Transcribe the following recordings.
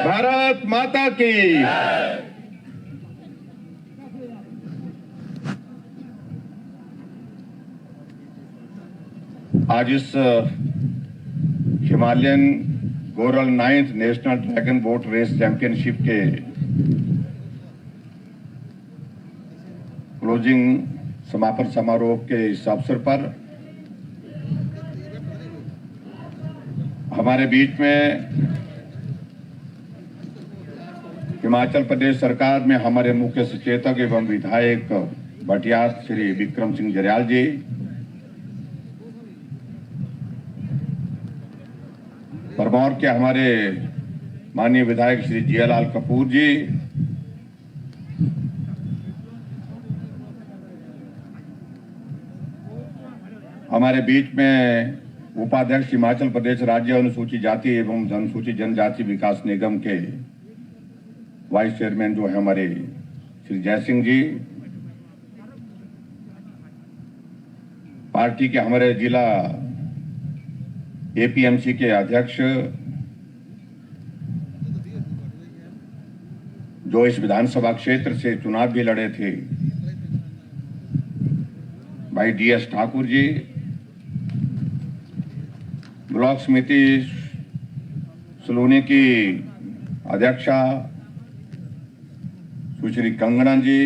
भारत माता की। आज इस Himalayan goral 9th national dragon boat race championship के क्लोजिंग समापन समारोह के इस अवसर पर हमारे बीच में हिमाचल प्रदेश सरकार में हमारे मुख्य सचेतक एवं विधायक भटियात श्री विक्रम सिंह जरयाल जी, परमौर के हमारे माननीय विधायक श्री जियालाल कपूर जी, हमारे बीच में उपाध्यक्ष हिमाचल प्रदेश राज्य अनुसूचित जाति एवं अनुसूचित जनजाति विकास निगम के वाइस चेयरमैन जो है हमारे श्री जय सिंह जी, पार्टी के हमारे जिला एपीएमसी के अध्यक्ष जो इस विधानसभा क्षेत्र से चुनाव भी लड़े थे, भाई डीएस ठाकुर जी, ब्लॉक समिति सलूनी की अध्यक्षा सुश्री कंगना जी,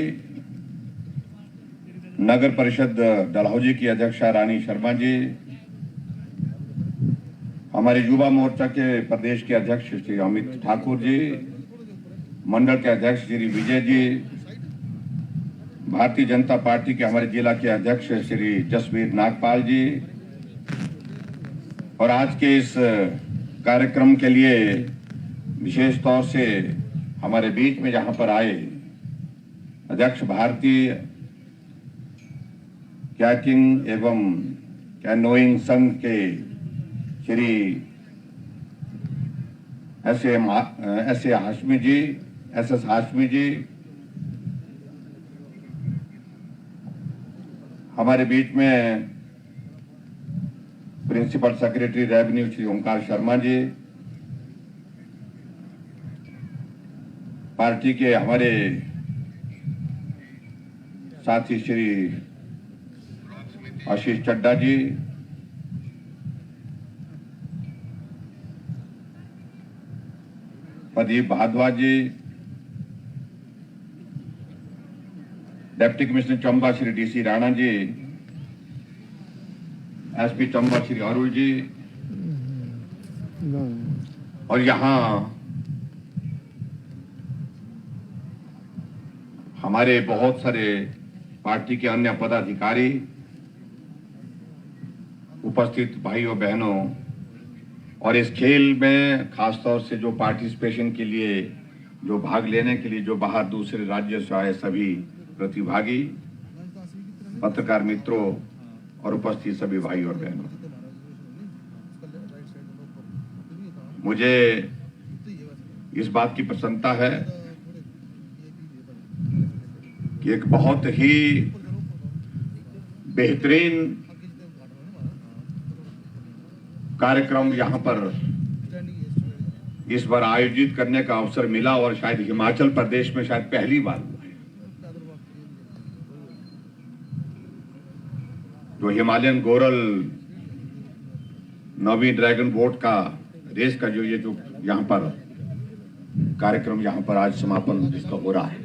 नगर परिषद डलहौजी की अध्यक्षा रानी शर्मा जी, हमारे युवा मोर्चा के प्रदेश के अध्यक्ष श्री अमित ठाकुर जी, मंडल के अध्यक्ष श्री विजय जी, भारतीय जनता पार्टी के हमारे जिला के अध्यक्ष श्री जसवीर नागपाल जी, और आज के इस कार्यक्रम के लिए विशेष तौर से हमारे बीच में जहां पर आए अध्यक्ष भारतीय कैकिंग एवं कैनोइंग संघ के श्री एस हाशमी जी, एस हाशमी जी, हमारे बीच में principal secretary revenue Shri Onkar Sharma ji, party के हमारे साथी Shri Ashish Chadda ji, Pradeep Bhardwaj ji, deputy commissioner Chamba Shri DC Rana ji, SP Chamba Shri Arun ji, और यहाँ हमारे बहुत सारे पार्टी के अन्य पदाधिकारी उपस्थित भाइयों बहनों, और इस खेल में खासतौर से जो पार्टिसिपेशन के लिए, जो भाग लेने के लिए जो बाहर दूसरे राज्यों से आए सभी प्रतिभागी, पत्रकार मित्रों और उपस्थित सभी भाई और बहनों, मुझे इस बात की प्रसन्नता है कि एक बहुत ही बेहतरीन कार्यक्रम यहां पर इस बार आयोजित करने का अवसर मिला, और शायद हिमाचल प्रदेश में शायद पहली बार हुआ है। जो हिमालयन गोरल 9वीं ड्रैगन बोट का रेस का जो यहाँ पर कार्यक्रम यहाँ पर आज समापन जिसका हो रहा है,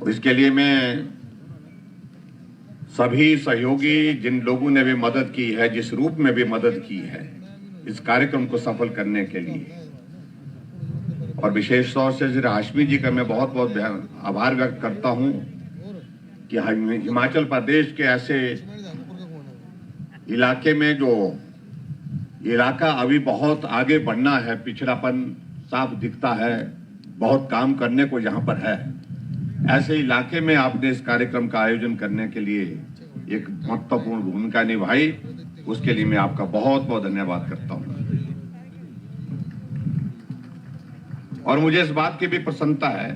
और इसके लिए मैं सभी सहयोगी जिन लोगों ने भी मदद की है, जिस रूप में भी मदद की है इस कार्यक्रम को सफल करने के लिए, और विशेष तौर से श्री हाशमी जी का मैं बहुत बहुत आभार व्यक्त करता हूं कि हिमाचल प्रदेश के ऐसे इलाके में जो इलाका अभी बहुत आगे बढ़ना है, पिछड़ापन साफ दिखता है, बहुत काम करने को यहाँ पर है, ऐसे इलाके में आपने इस कार्यक्रम का आयोजन करने के लिए एक महत्वपूर्ण भूमिका निभाई, उसके लिए मैं आपका बहुत बहुत धन्यवाद करता हूं। और मुझे इस बात की भी प्रसन्नता है,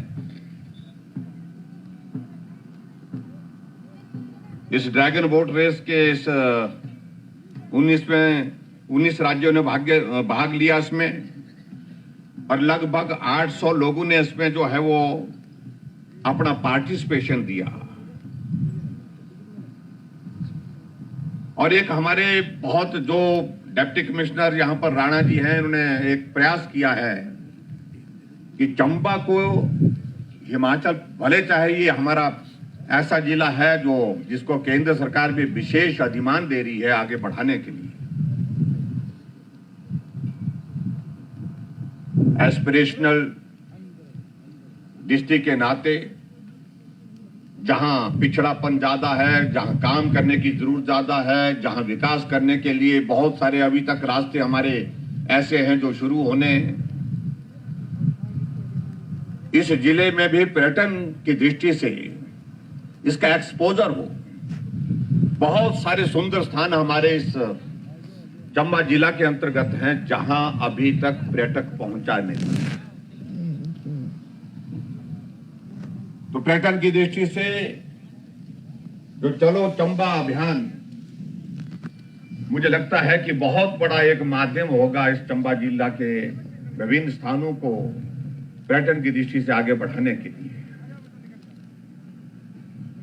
इस ड्रैगन बोट रेस के इस 19 राज्यों ने भाग लिया इसमें, और लगभग 800 लोगों ने इसमें जो है वो अपना पार्टिसिपेशन दिया। और एक हमारे बहुत जो डिप्टी कमिश्नर यहां पर राणा जी हैं, उन्होंने एक प्रयास किया है कि चंबा को हिमाचल, भले चाहे ये हमारा ऐसा जिला है जो जिसको केंद्र सरकार भी विशेष अधिमान दे रही है आगे बढ़ाने के लिए, एस्पिरेशनल डिस्ट्रिक्ट के नाते, जहां पिछड़ापन ज्यादा है, जहां काम करने की जरूरत ज्यादा है, जहां विकास करने के लिए बहुत सारे अभी तक रास्ते हमारे ऐसे हैं जो शुरू होने हैं, इस जिले में भी पर्यटन की दृष्टि से इसका एक्सपोजर हो। बहुत सारे सुंदर स्थान हमारे इस चंबा जिला के अंतर्गत हैं जहां अभी तक पर्यटक पहुंचा नहीं। तो पर्यटन की दृष्टि से जो चलो चंबा अभियान, मुझे लगता है कि बहुत बड़ा एक माध्यम होगा इस चंबा जिला के विभिन्न स्थानों को पर्यटन की दृष्टि से आगे बढ़ाने के लिए।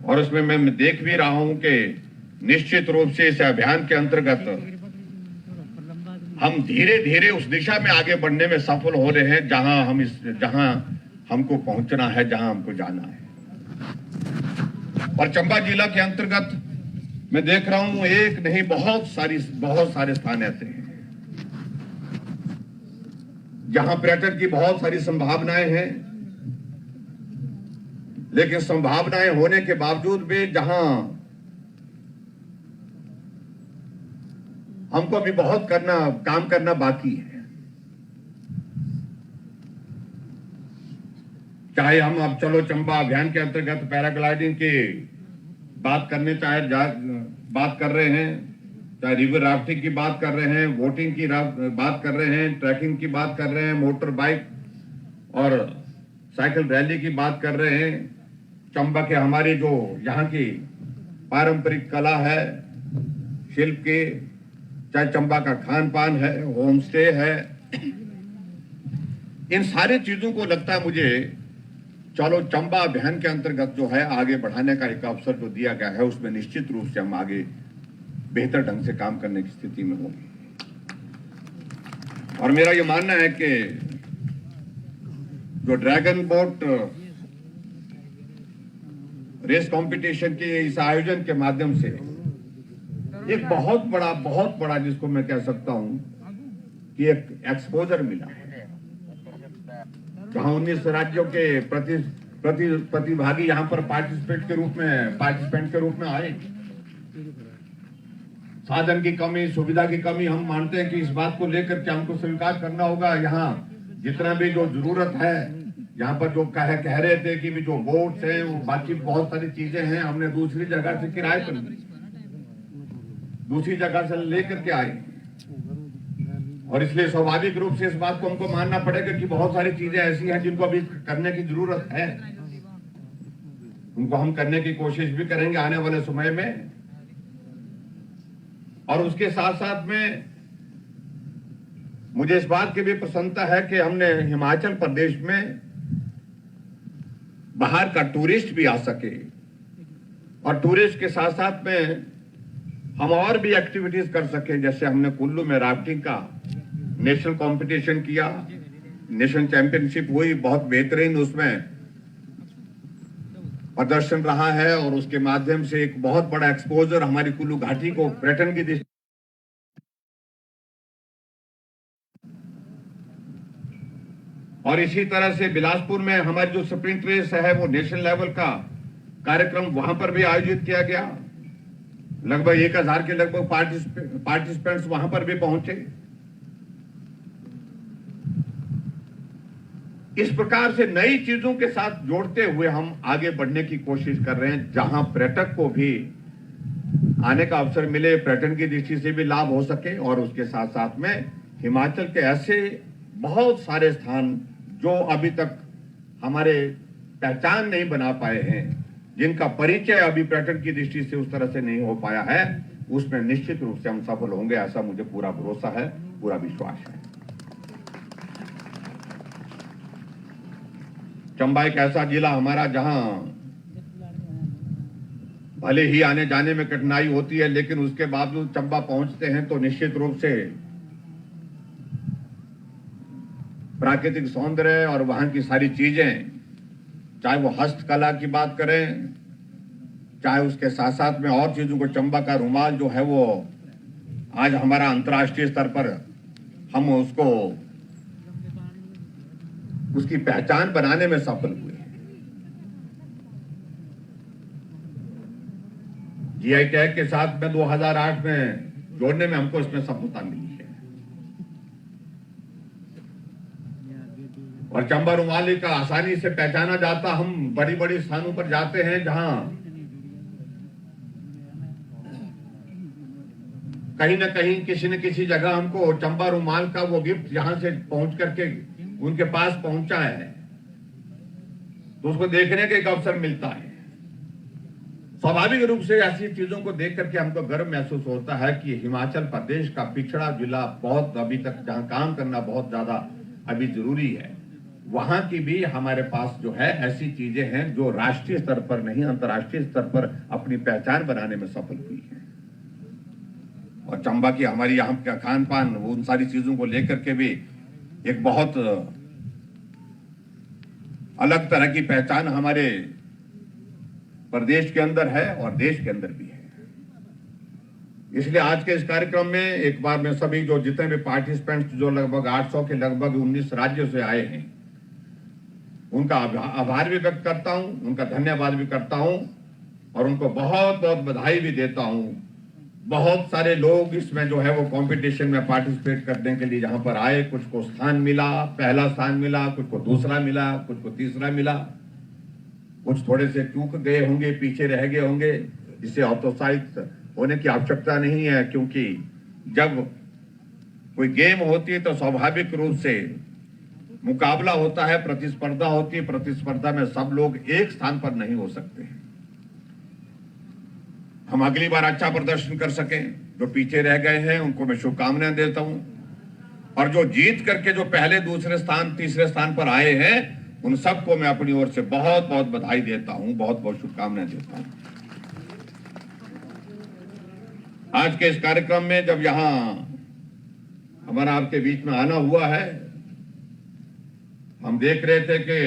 और उसमें मैं देख भी रहा हूं कि निश्चित रूप से इस अभियान के अंतर्गत हम धीरे धीरे उस दिशा में आगे बढ़ने में सफल हो रहे हैं जहां हमको पहुंचना है, जहां हमको जाना है। और चंबा जिला के अंतर्गत मैं देख रहा हूं एक नहीं बहुत सारे स्थान ऐसे हैं जहां पर्यटन की बहुत सारी संभावनाएं हैं, लेकिन संभावनाएं होने के बावजूद भी जहां हमको भी बहुत काम करना बाकी है। चाहे हम अब चलो चंबा अभियान के अंतर्गत पैराग्लाइडिंग की बात कर रहे हैं, चाहे रिवर राफ्टिंग की बात कर रहे हैं, बोटिंग की बात कर रहे हैं, ट्रैकिंग की बात कर रहे हैं, मोटर बाइक और साइकिल रैली की बात कर रहे हैं। चंबा के हमारी जो यहाँ की पारंपरिक कला है, शिल्प की, चाहे चंबा का खान पान है, होम स्टे है, इन सारी चीजों को लगता है मुझे चलो चंबा अभियान के अंतर्गत जो है आगे बढ़ाने का एक अवसर जो दिया गया है, उसमें निश्चित रूप से हम आगे बेहतर ढंग से काम करने की स्थिति में होंगे। और मेरा ये मानना है कि जो ड्रैगन बोट रेस कंपटीशन के इस आयोजन के माध्यम से एक बहुत बड़ा जिसको मैं कह सकता हूं कि एक एक्सपोजर मिला है, जहां 19 राज्यों के प्रतिभागी यहां पर पार्टिसिपेंट के रूप में आए। साधन की कमी, सुविधा की कमी, हम मानते हैं कि इस बात को लेकर के हमको स्वीकार करना होगा। यहाँ जितना भी जो जरूरत है, यहाँ पर जो कह रहे थे कि भी जो बोट्स हैं, वो बाकी बहुत सारी चीजें हैं, हमने दूसरी जगह से किराए पर, दूसरी जगह से लेकर के आए। और इसलिए स्वाभाविक रूप से इस बात को हमको मानना पड़ेगा कि बहुत सारी चीजें ऐसी हैं जिनको अभी करने की जरूरत है, उनको हम करने की कोशिश भी करेंगे आने वाले समय में। और उसके साथ साथ में मुझे इस बात की भी प्रसन्नता है कि हमने हिमाचल प्रदेश में बाहर का टूरिस्ट भी आ सके, और टूरिस्ट के साथ साथ में हम और भी एक्टिविटीज कर सके। जैसे हमने कुल्लू में राफ्टिंग का नेशनल कंपटीशन किया, नेशनल चैंपियनशिप हुई, बहुत बेहतरीन उसमें प्रदर्शन रहा है, और उसके माध्यम से एक बहुत बड़ा एक्सपोजर हमारी कुल्लू घाटी को पर्यटन की दृष्टि। और इसी तरह से बिलासपुर में हमारी जो स्प्रिंट रेस है वो नेशनल लेवल का कार्यक्रम वहां पर भी आयोजित किया गया। लगभग 1000 के लगभग पार्टिसिपेंट्स वहां पर भी पहुंचे। इस प्रकार से नई चीजों के साथ जोड़ते हुए हम आगे बढ़ने की कोशिश कर रहे हैं, जहां पर्यटक को भी आने का अवसर मिले, पर्यटन की दृष्टि से भी लाभ हो सके। और उसके साथ साथ में हिमाचल के ऐसे बहुत सारे स्थान जो अभी तक हमारे पहचान नहीं बना पाए हैं, जिनका परिचय अभी पर्यटन की दृष्टि से उस तरह से नहीं हो पाया है, उसमें निश्चित रूप से हम सफल होंगे, ऐसा मुझे पूरा भरोसा है, पूरा विश्वास है। चंबा एक ऐसा जिला हमारा जहां भले ही आने जाने में कठिनाई होती है, लेकिन उसके बावजूद चंबा पहुंचते हैं तो निश्चित रूप से प्राकृतिक सौंदर्य और वहां की सारी चीजें, चाहे वो हस्तकला की बात करें, चाहे उसके साथ साथ में और चीजों को, चंबा का रुमाल जो है वो आज हमारा अंतर्राष्ट्रीय स्तर पर हम उसको उसकी पहचान बनाने में सफल हुए। जीआई टैग के साथ में 2008 में जोड़ने में हमको इसमें सफलता मिली है। और चंबा रुमाली का आसानी से पहचाना जाता। हम बड़ी बड़ी स्थानों पर जाते हैं जहां कहीं ना कहीं किसी न किसी जगह हमको चंबा रुमाल का वो गिफ्ट यहां से पहुंच करके उनके पास पहुंचा है, तो उसको देखने का एक अवसर मिलता है। स्वाभाविक रूप से ऐसी चीजों को देख करके हमको गर्व महसूस होता है कि हिमाचल प्रदेश का पिछड़ा जिला बहुत अभी तक जहां काम करना बहुत ज्यादा अभी जरूरी है, वहां की भी हमारे पास जो है ऐसी चीजें हैं जो राष्ट्रीय स्तर पर नहीं अंतर्राष्ट्रीय स्तर पर अपनी पहचान बनाने में सफल हुई है। और चंबा की हमारी यहाँ का खान पान, उन सारी चीजों को लेकर के भी एक बहुत अलग तरह की पहचान हमारे प्रदेश के अंदर है और देश के अंदर भी है। इसलिए आज के इस कार्यक्रम में एक बार मैं सभी जो जितने भी पार्टिसिपेंट्स जो लगभग 800 के लगभग 19 राज्यों से आए हैं, उनका आभार भी व्यक्त करता हूं, उनका धन्यवाद भी करता हूं और उनको बहुत बहुत बधाई भी देता हूं। बहुत सारे लोग इसमें जो है वो कंपटीशन में पार्टिसिपेट करने के लिए जहां पर आए, कुछ को स्थान मिला, पहला स्थान मिला, कुछ को दूसरा मिला, कुछ को तीसरा मिला, कुछ थोड़े से चूक गए होंगे, पीछे रह गए होंगे। इससे हतोत्साहित होने की आवश्यकता नहीं है, क्योंकि जब कोई गेम होती है तो स्वाभाविक रूप से मुकाबला होता है, प्रतिस्पर्धा होती है। प्रतिस्पर्धा में सब लोग एक स्थान पर नहीं हो सकते। हम अगली बार अच्छा प्रदर्शन कर सकें। जो पीछे रह गए हैं उनको मैं शुभकामनाएं देता हूं, और जो जीत करके जो पहले दूसरे स्थान तीसरे स्थान पर आए हैं उन सबको मैं अपनी ओर से बहुत बहुत बधाई देता हूं, बहुत बहुत शुभकामनाएं देता हूं। आज के इस कार्यक्रम में जब यहां हमारा आपके बीच में आना हुआ है, हम देख रहे थे कि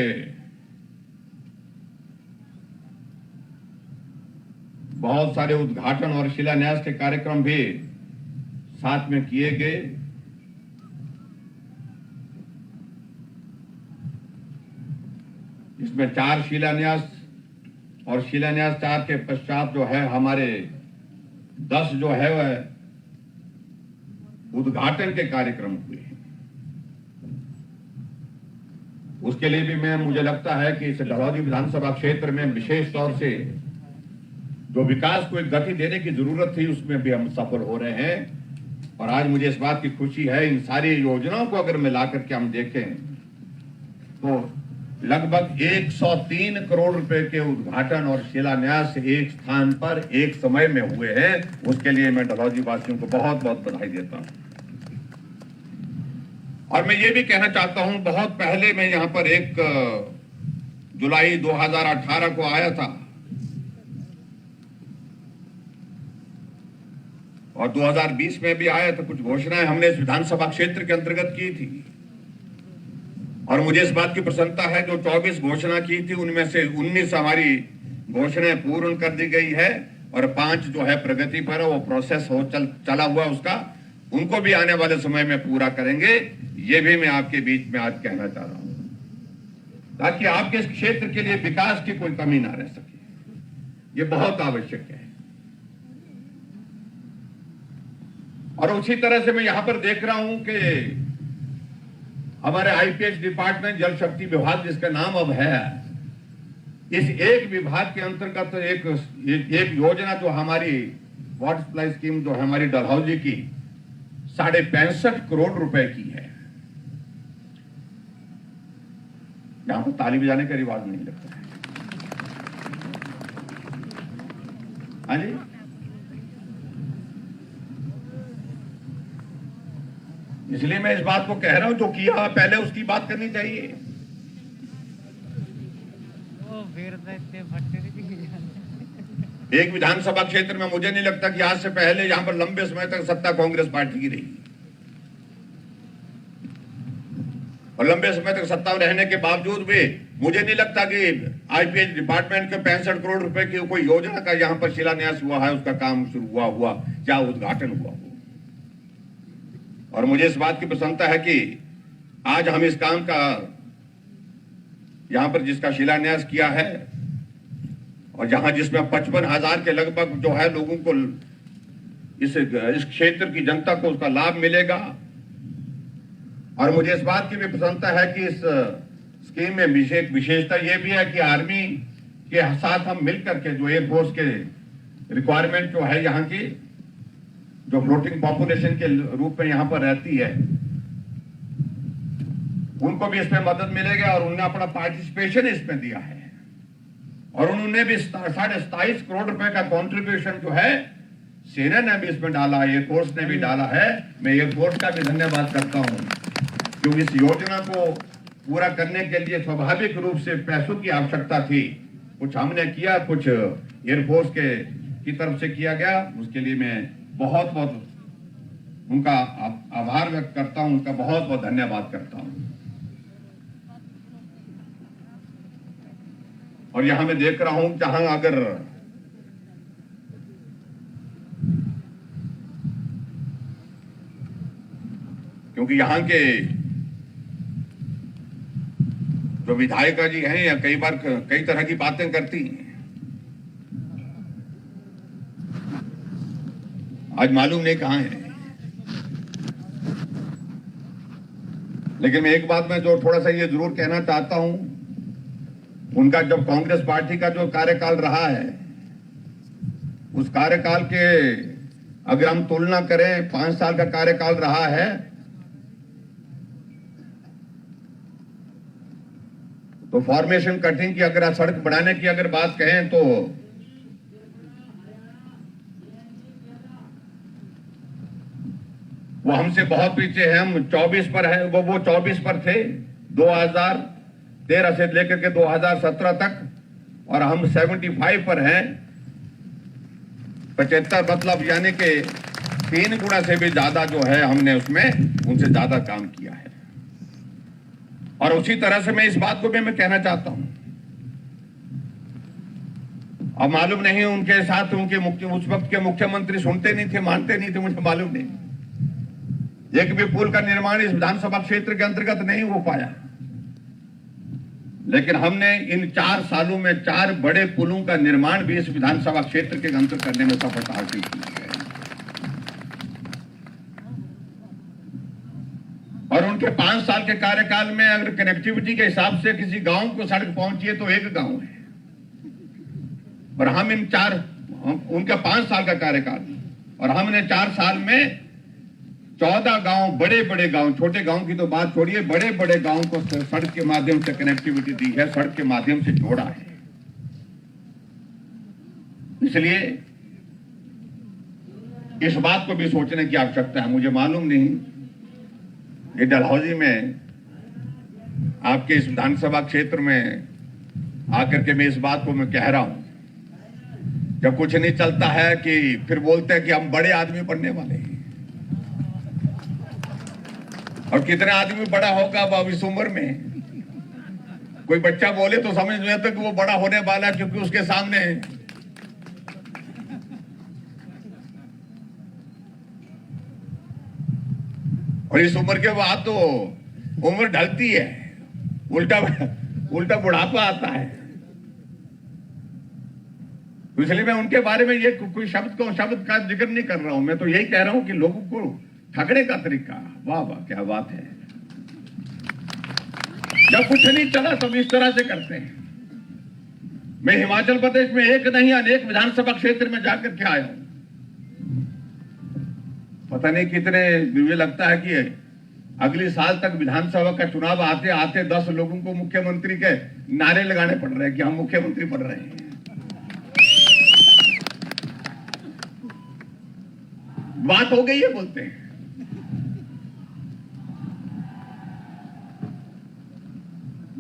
बहुत सारे उद्घाटन और शिलान्यास के कार्यक्रम भी साथ में किए गए। इसमें 4 शिलान्यास और शिलान्यास 4 के पश्चात जो है हमारे 10 जो है वह उद्घाटन के कार्यक्रम हुए। उसके लिए भी मुझे लगता है कि इस डलहौजी विधानसभा क्षेत्र में विशेष तौर से जो विकास को एक गति देने की जरूरत थी उसमें भी हम सफल हो रहे हैं। और आज मुझे इस बात की खुशी है, इन सारी योजनाओं को अगर मिला करके हम देखें तो लगभग 103 करोड़ रुपए के उद्घाटन और शिलान्यास एक स्थान पर एक समय में हुए हैं। उसके लिए मैं डलहौजी वासियों को बहुत बहुत बधाई देता हूं। और मैं ये भी कहना चाहता हूं, बहुत पहले मैं यहां पर 1 जुलाई 2018 को आया था और 2020 में भी आया था। कुछ घोषणाएं हमने इस विधानसभा क्षेत्र के अंतर्गत की थी और मुझे इस बात की प्रसन्नता है जो 24 घोषणा की थी उनमें से 19 हमारी घोषणाएं पूर्ण कर दी गई है और 5 जो है प्रगति पर वो प्रोसेस हो चला हुआ उसका, उनको भी आने वाले समय में पूरा करेंगे। ये भी मैं आपके बीच में आज कहना चाह रहा हूं, ताकि आपके इस क्षेत्र के लिए विकास की कोई कमी ना रह सके। ये बहुत आवश्यक है। और उसी तरह से मैं यहां पर देख रहा हूं कि हमारे आईपीएच डिपार्टमेंट जल शक्ति विभाग जिसका नाम अब है, इस एक विभाग के अंतर्गत एक योजना जो हमारी वाटर सप्लाई स्कीम जो हमारी डलहौजी की 65.5 करोड़ रुपए की है। यहां पर ताली बजाने का रिवाज नहीं लगता है। हाँ जी, इसलिए मैं इस बात को कह रहा हूं, जो किया पहले उसकी बात करनी चाहिए। एक विधानसभा क्षेत्र में मुझे नहीं लगता कि आज से पहले यहां पर लंबे समय तक सत्ता कांग्रेस पार्टी की रही, और लंबे समय तक सत्ता में रहने के बावजूद भी मुझे नहीं लगता कि आईपीएच डिपार्टमेंट के 65 करोड़ रुपए की कोई योजना का यहां पर शिलान्यास हुआ है, उसका काम शुरू हुआ क्या उद्घाटन हुआ। और मुझे इस बात की प्रसन्नता है कि आज हम इस काम का यहां पर जिसका शिलान्यास किया है, और जहां जिसमें 55,000 के लगभग जो है लोगों को इस क्षेत्र की जनता को उसका लाभ मिलेगा। और मुझे इस बात की भी प्रसन्नता है कि इस स्कीम में विशेषता यह भी है कि आर्मी के साथ हम मिलकर के जो एयरफोर्स के रिक्वायरमेंट जो है यहाँ की जो फ्लोटिंग पॉपुलेशन के रूप में यहाँ पर रहती है, उनको भी इसमें मदद मिलेगा। और उन्होंने अपना पार्टिसिपेशन इसमें दिया है, और उन्होंने भी 27.5 करोड़ रुपए का कंट्रीब्यूशन जो है सेना ने भी इसमें डाला है, एयरफोर्स ने भी डाला है। मैं एयरफोर्स का भी धन्यवाद करता हूं, क्योंकि इस योजना को पूरा करने के लिए स्वाभाविक रूप से पैसों की आवश्यकता थी। कुछ हमने किया, कुछ एयरफोर्स की तरफ से किया गया। उसके लिए मैं बहुत बहुत उनका आभार व्यक्त करता हूं, उनका बहुत बहुत धन्यवाद करता हूं। और यहां मैं देख रहा हूं जहां अगर क्योंकि यहां के जो विधायिका जी हैं या कई बार कई तरह की बातें करती हैं, आज मालूम नहीं कहां है। लेकिन मैं एक बात में जो थोड़ा सा ये जरूर कहना चाहता हूं, उनका जब कांग्रेस पार्टी का जो कार्यकाल रहा है, उस कार्यकाल के अगर हम तुलना करें 5 साल का कार्यकाल रहा है, तो फॉर्मेशन कटिंग की अगर सड़क बढ़ाने की अगर बात कहें तो वो हमसे बहुत पीछे हैं। हम 24 पर है, वो 24 पर थे 2013 से लेकर के 2017 तक, और हम 75 पर हैं। 75 मतलब यानी कि 3 गुना से भी ज्यादा जो है हमने उसमें उनसे ज्यादा काम किया है। और उसी तरह से मैं इस बात को भी मैं कहना चाहता हूं, अब मालूम नहीं उनके साथ उनके उस वक्त के मुख्यमंत्री सुनते नहीं थे, मानते नहीं थे, मुझे मालूम नहीं। एक भी पुल का निर्माण इस विधानसभा क्षेत्र के अंतर्गत नहीं हो पाया, लेकिन हमने इन 4 सालों में 4 बड़े पुलों का निर्माण भी इस विधानसभा क्षेत्र के अंतर करने में सफलता हासिल की है। और उनके 5 साल के कार्यकाल में अगर कनेक्टिविटी के हिसाब से किसी गांव को सड़क पहुंची है तो एक गांव है, और हम उनका 5 साल का कार्यकाल, और हमने 4 साल में 14 गांव, बड़े बड़े गांव, छोटे गांव की तो बात छोड़िए, बड़े बड़े गांव को सड़क के माध्यम से कनेक्टिविटी दी है, सड़क के माध्यम से जोड़ा है। इसलिए इस बात को भी सोचने की आवश्यकता है। मुझे मालूम नहीं, ये डलहौजी में आपके इस विधानसभा क्षेत्र में आकर के मैं इस बात को मैं कह रहा हूं, जब कुछ नहीं चलता है कि फिर बोलते हैं कि हम बड़े आदमी बनने वाले हैं। और कितने आदमी बड़ा होगा अब इस उम्र में? कोई बच्चा बोले तो समझ में आता कि वो बड़ा होने वाला है, क्योंकि उसके सामने और इस उम्र के बाद तो उम्र ढलती है, उल्टा बुढ़ापा आता है। इसलिए मैं उनके बारे में ये कोई शब्द का जिक्र नहीं कर रहा हूं। मैं तो यही कह रहा हूं कि लोगों को ठगने का तरीका, वाह वाह क्या बात है। जब कुछ नहीं चला तब इस तरह से करते हैं। मैं हिमाचल प्रदेश में एक नहीं अनेक विधानसभा क्षेत्र में जाकर के आया हूं। पता नहीं कितने, मुझे लगता है कि अगले साल तक विधानसभा का चुनाव आते आते 10 लोगों को मुख्यमंत्री के नारे लगाने पड़ रहे हैं कि हम मुख्यमंत्री बन रहे हैं। बात हो गई है बोलते हैं।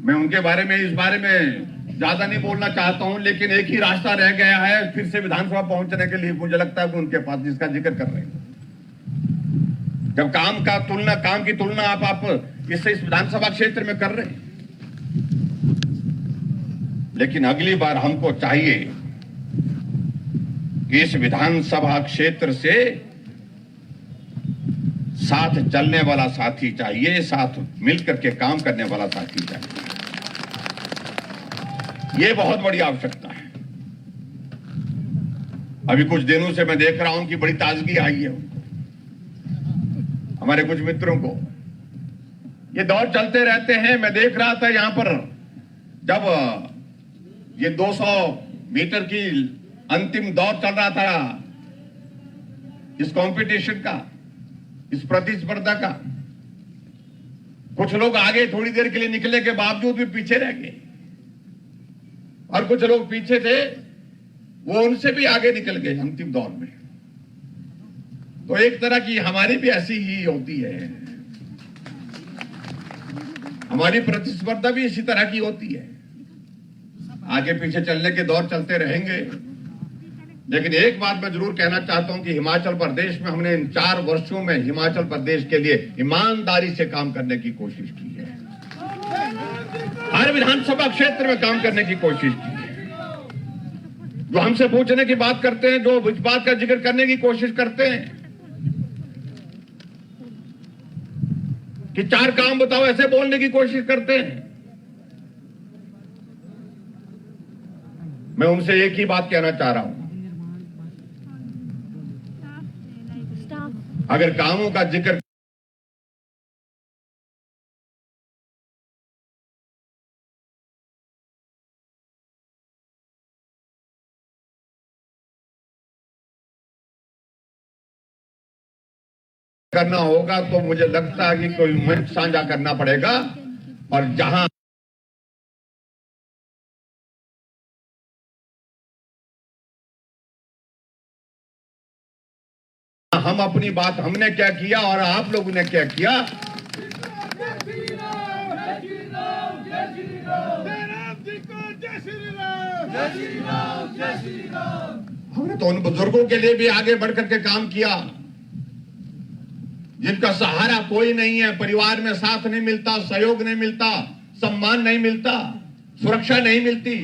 मैं उनके बारे में, इस बारे में ज्यादा नहीं बोलना चाहता हूं, लेकिन एक ही रास्ता रह गया है फिर से विधानसभा पहुंचने के लिए। मुझे लगता है कि उनके पास, जिसका जिक्र कर रहे हैं, जब काम की तुलना आप इससे इस विधानसभा क्षेत्र में कर रहे हैं, लेकिन अगली बार हमको चाहिए कि इस विधानसभा क्षेत्र से साथ चलने वाला साथी चाहिए, साथ मिलकर के काम करने वाला साथी चाहिए। ये बहुत बड़ी आवश्यकता है। अभी कुछ दिनों से मैं देख रहा हूं कि बड़ी ताजगी आई है उनको, हमारे कुछ मित्रों को। ये दौर चलते रहते हैं। मैं देख रहा था यहां पर जब ये 200 मीटर की अंतिम दौर चल रहा था इस कंपटीशन का, इस प्रतिस्पर्धा का, कुछ लोग आगे थोड़ी देर के लिए निकले के बावजूद भी पीछे रह गए, और कुछ लोग पीछे थे वो उनसे भी आगे निकल गए अंतिम दौर में। तो एक तरह की हमारी भी ऐसी ही होती है, हमारी प्रतिस्पर्धा भी इसी तरह की होती है। आगे पीछे चलने के दौर चलते रहेंगे, लेकिन एक बात मैं जरूर कहना चाहता हूं कि हिमाचल प्रदेश में हमने इन 4 वर्षों में हिमाचल प्रदेश के लिए ईमानदारी से काम करने की कोशिश की है। हर विधानसभा क्षेत्र में काम करने की कोशिश की है। जो हमसे पूछने की बात करते हैं, जो इस बात का जिक्र करने की कोशिश करते हैं कि 4 काम बताओ, ऐसे बोलने की कोशिश करते हैं, मैं उनसे एक ही बात कहना चाह रहा हूं, अगर कामों का जिक्र करना होगा तो मुझे लगता है कि कोई मंच साझा करना पड़ेगा, और जहां हम अपनी बात, हमने क्या किया और आप लोगों ने क्या किया, हमने तो उन बुजुर्गों के लिए भी आगे बढ़कर के काम किया जिनका सहारा कोई नहीं है, परिवार में साथ नहीं मिलता, सहयोग नहीं मिलता, सम्मान नहीं मिलता, सुरक्षा नहीं मिलती।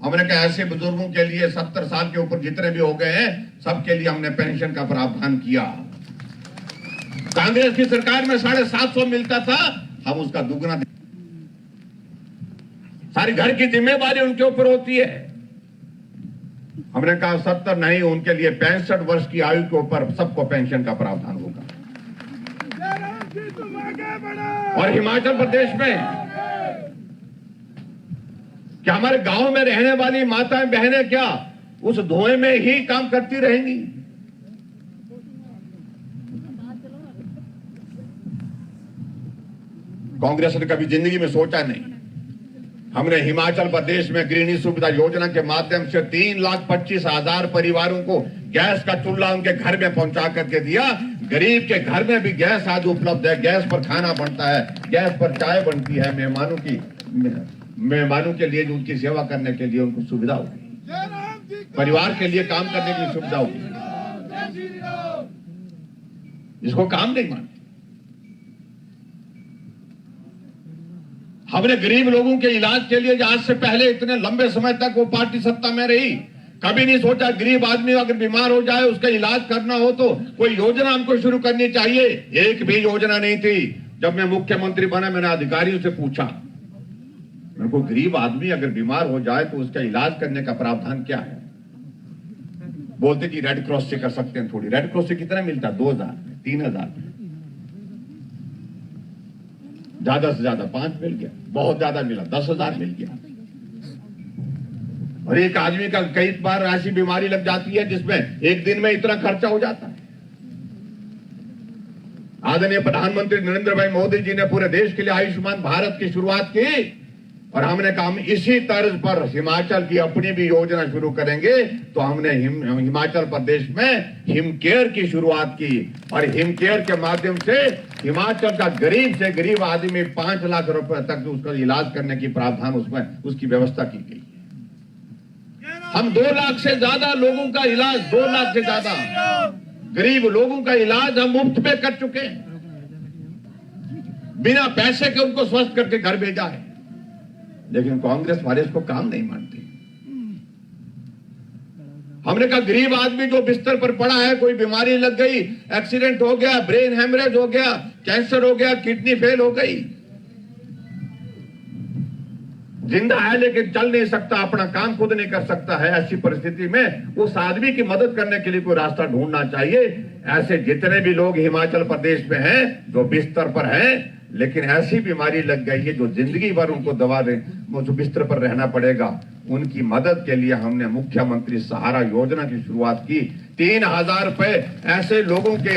हमने कहा ऐसे बुजुर्गों के लिए 70 साल के ऊपर जितने भी हो गए हैं, सबके लिए हमने पेंशन का प्रावधान किया। कांग्रेस की सरकार में 750 मिलता था, हम उसका दुगना। सारी घर की जिम्मेदारी उनके ऊपर होती है। हमने कहा 70 नहीं, उनके लिए 65 वर्ष की आयु के ऊपर सबको पेंशन का प्रावधान होगा। और हिमाचल प्रदेश में क्या हमारे गांव में रहने वाली माताएं बहनें क्या उस धुएं में ही काम करती रहेंगी? कांग्रेस ने कभी जिंदगी में सोचा नहीं। हमने हिमाचल प्रदेश में गृहिणी सुविधा योजना के माध्यम से 3,25,000 परिवारों को गैस का चूल्हा उनके घर में पहुंचा करके दिया। गरीब के घर में भी गैस आज उपलब्ध है, गैस पर खाना बनता है, गैस पर चाय बनती है। मेहमानों के लिए उनकी सेवा करने के लिए उनको सुविधा होगी, परिवार के लिए काम करने की सुविधा होगी। इसको काम नहीं मानते। हमने गरीब लोगों के इलाज के लिए, आज से पहले इतने लंबे समय तक वो पार्टी सत्ता में रही, कभी नहीं सोचा गरीब आदमी अगर बीमार हो जाए उसका इलाज करना हो तो कोई योजना हमको शुरू करनी चाहिए। एक भी योजना नहीं थी। जब मैं मुख्यमंत्री बना, मैंने अधिकारियों से पूछा, मेरे को गरीब आदमी अगर बीमार हो जाए तो उसका इलाज करने का प्रावधान क्या है? बोलते कि रेड क्रॉस से कर सकते हैं। थोड़ी रेड क्रॉस से कितना मिलता? 2,000, 3,000, ज्यादा से ज्यादा 5 मिल गया, बहुत ज्यादा मिला 10,000 मिल गया। और एक आदमी का कई बार ऐसी बीमारी लग जाती है जिसमें एक दिन में इतना खर्चा हो जाता है। आदरणीय प्रधानमंत्री नरेंद्र भाई मोदी जी ने पूरे देश के लिए आयुष्मान भारत की शुरुआत की, और हमने कहा हम इसी तर्ज पर हिमाचल की अपनी भी योजना शुरू करेंगे। तो हमने हिमाचल प्रदेश में हिम केयर की शुरुआत की, और हिम केयर के माध्यम से हिमाचल का गरीब से गरीब आदमी 5 लाख रुपए तक उसका इलाज करने की प्रावधान उसमें उसकी व्यवस्था की गई है। हम 2 लाख से ज्यादा लोगों का इलाज, 2 लाख से ज्यादा गरीब लोगों का इलाज हम मुफ्त में कर चुके हैं, बिना पैसे के उनको स्वस्थ करके घर भेजा है। लेकिन कांग्रेस वाले इसको काम नहीं मानते। हमने कहा गरीब आदमी जो बिस्तर पर पड़ा है, कोई बीमारी लग गई, एक्सीडेंट हो गया, ब्रेन हेमरेज हो गया, कैंसर हो गया, किडनी फेल हो गई, जिंदा है लेकिन चल नहीं सकता, अपना काम खुद नहीं कर सकता है, ऐसी परिस्थिति में उस आदमी की मदद करने के लिए कोई रास्ता ढूंढना चाहिए। ऐसे जितने भी लोग हिमाचल प्रदेश में हैं जो बिस्तर पर हैं, लेकिन ऐसी बीमारी लग गई है जो जिंदगी भर उनको दवा दे, वो जो बिस्तर पर रहना पड़ेगा, उनकी मदद के लिए हमने मुख्यमंत्री सहारा योजना की शुरुआत की। 3000 रुपए ऐसे लोगों के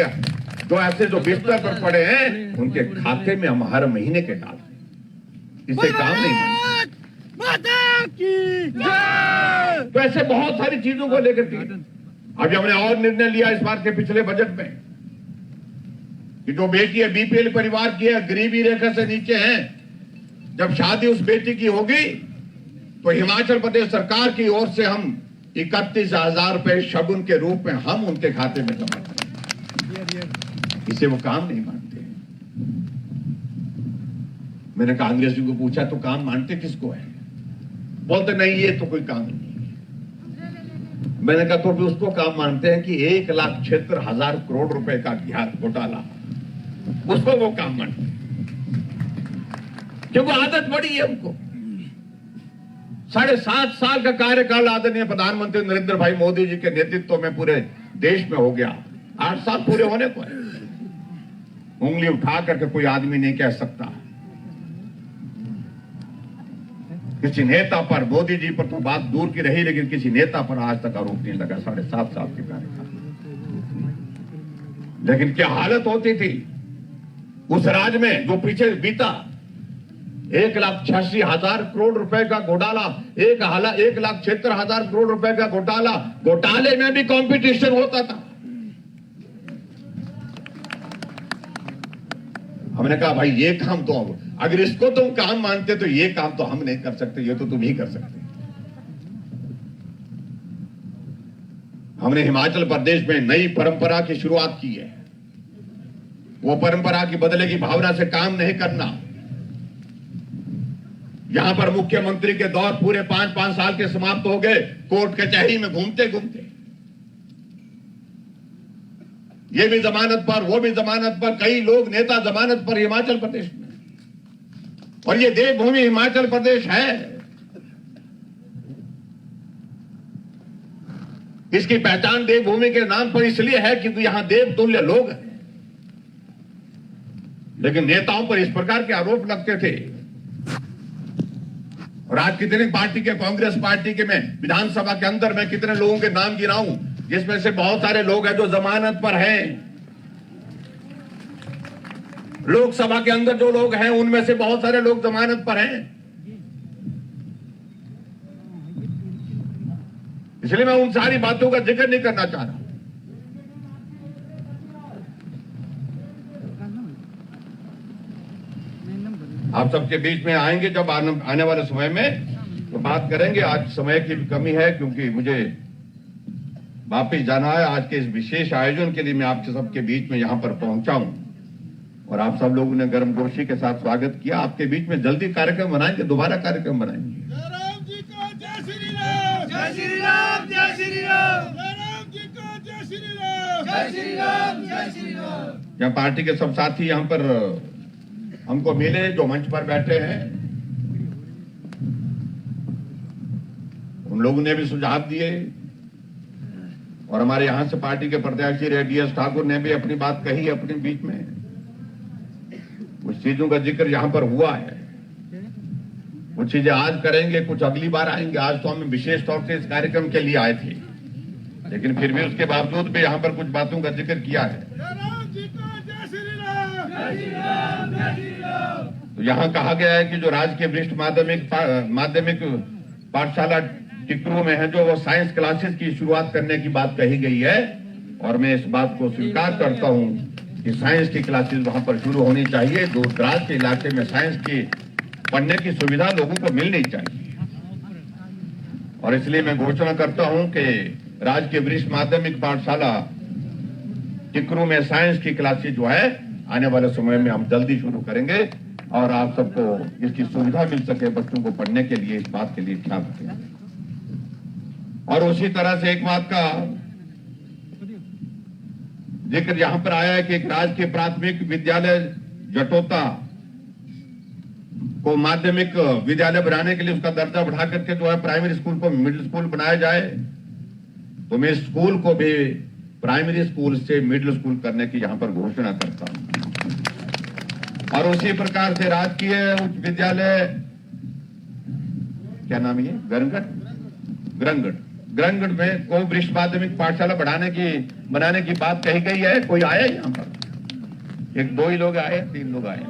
जो बिस्तर पर पड़े हैं उनके खाते में हम हर महीने के डाल रहे। इससे काम नहीं तो ऐसे बहुत सारी चीजों को लेकर के अभी हमने और निर्णय लिया इस बार के पिछले बजट में कि जो बेटी है बीपीएल परिवार की है, गरीबी रेखा से नीचे है, जब शादी उस बेटी की होगी तो हिमाचल प्रदेश सरकार की ओर से हम 31,000 रुपए शगुन के रूप में हम उनके खाते में जमा करेंगे। इसे वो काम नहीं मानते। मैंने कांग्रेस जी को पूछा तो काम मानते किसको है? बोलते नहीं ये तो कोई काम नहीं है। मैंने कहा तो भी उसको काम मानते हैं कि 1,76,000 करोड़ रुपए का घोटाला, उसको वो काम मानते हैं क्योंकि आदत पड़ी है उनको। 7.5 साल का कार्यकाल आदरणीय प्रधानमंत्री नरेंद्र भाई मोदी जी के नेतृत्व में पूरे देश में हो गया। 8 साल पूरे होने को है। उंगली उठा करके कोई आदमी नहीं कह सकता किसी नेता पर, मोदी जी पर तो बात दूर की रही, लेकिन किसी नेता पर आज तक आरोप नहीं लगा 7.5 साल के कार्यकाल। लेकिन क्या हालत होती थी उस राज्य में जो पीछे बीता। 1,86,000 करोड़ रुपए का घोटाला, 1,76,000 करोड़ रुपए का घोटाला, घोटाले में भी कंपटीशन होता था। हमने कहा भाई ये काम तो अगर इसको तुम काम मानते तो ये काम तो हम नहीं कर सकते, ये तो तुम ही कर सकते। हमने हिमाचल प्रदेश में नई परंपरा की शुरुआत की है। वो परंपरा की बदले की भावना से काम नहीं करना। यहां पर मुख्यमंत्री के दौर पूरे 5-5 साल के समाप्त हो गए, कोर्ट कचहरी में घूमते घूमते, ये भी जमानत पर, वो भी जमानत पर, कई लोग नेता जमानत पर हिमाचल प्रदेश में। और ये देवभूमि हिमाचल प्रदेश है। इसकी पहचान देवभूमि के नाम पर इसलिए है क्योंकि यहां देवतुल्य लोग हैं। लेकिन नेताओं पर इस प्रकार के आरोप लगते थे। और आज कितने पार्टी के, कांग्रेस पार्टी के में विधानसभा के अंदर मैं कितने लोगों के नाम गिनाऊं, जिसमें से बहुत सारे लोग हैं जो जमानत पर हैं। लोकसभा के अंदर जो लोग हैं उनमें से बहुत सारे लोग जमानत पर हैं। इसलिए मैं उन सारी बातों का जिक्र नहीं करना चाह रहा। आप सबके बीच में आएंगे जब आने वाले समय में तो बात करेंगे। आज समय की भी कमी है क्योंकि मुझे वापिस जाना है। आज के इस विशेष आयोजन के लिए मैं आपके सबके बीच में यहां पर पहुंचा हूं और आप सब लोगों ने गर्मजोशी के साथ स्वागत किया। आपके बीच में जल्दी कार्यक्रम बनाएंगे, दोबारा कार्यक्रम बनाएंगे। जय राम जी को जय श्री राम, जय श्री राम, जय श्री राम, जय राम जी को जय श्री राम, जय श्री राम, जय श्री राम। यहाँ पार्टी के सब साथी यहाँ पर हमको मिले जो मंच पर बैठे हैं, उन लोगों ने भी सुझाव दिए और हमारे यहां से पार्टी के प्रत्याशी DS ठाकुर ने भी अपनी बात कही अपने बीच में। कुछ चीजों का जिक्र यहां पर हुआ है, कुछ चीजें आज करेंगे, कुछ अगली बार आएंगे। आज तो हम विशेष तौर से इस कार्यक्रम के लिए आए थे, लेकिन फिर भी उसके बावजूद भी यहां पर कुछ बातों का जिक्र किया है। तो यहां कहा गया है कि जो राज्य के वरिष्ठ माध्यमिक पाठशाला टिकरू में है, जो वो साइंस क्लासेस की शुरुआत करने की बात कही गई है और मैं इस बात को स्वीकार करता हूं कि साइंस की क्लासेस वहां पर शुरू होनी चाहिए। दूर दराज के इलाके में साइंस की पढ़ने की सुविधा लोगों को मिलनी चाहिए। और इसलिए मैं घोषणा करता हूं कि राजकीय वरिष्ठ माध्यमिक पाठशाला टिकरू में साइंस की क्लासेस जो है आने वाले समय में हम जल्दी शुरू करेंगे और आप सबको इसकी सुविधा मिल सके, बच्चों को पढ़ने के लिए, इस बात के लिए ख्याल रखें। और उसी तरह से एक बात का जिक्र यहां पर आया है कि एक राजकीय प्राथमिक विद्यालय जटोता को माध्यमिक विद्यालय बनाने के लिए उसका दर्जा बढ़ा करके जो है प्राइमरी स्कूल को मिडिल स्कूल बनाया जाए। तो मैं स्कूल को भी प्राइमरी स्कूल से मिडिल स्कूल करने की यहां पर घोषणा करता हूं। और उसी प्रकार से राजकीय उच्च विद्यालय, क्या नाम है, ग्रंगड़ में को वरिष्ठ माध्यमिक पाठशाला बनाने की बात कही गई है। कोई आया यहां पर? एक दो ही लोग आए, 3 लोग आए।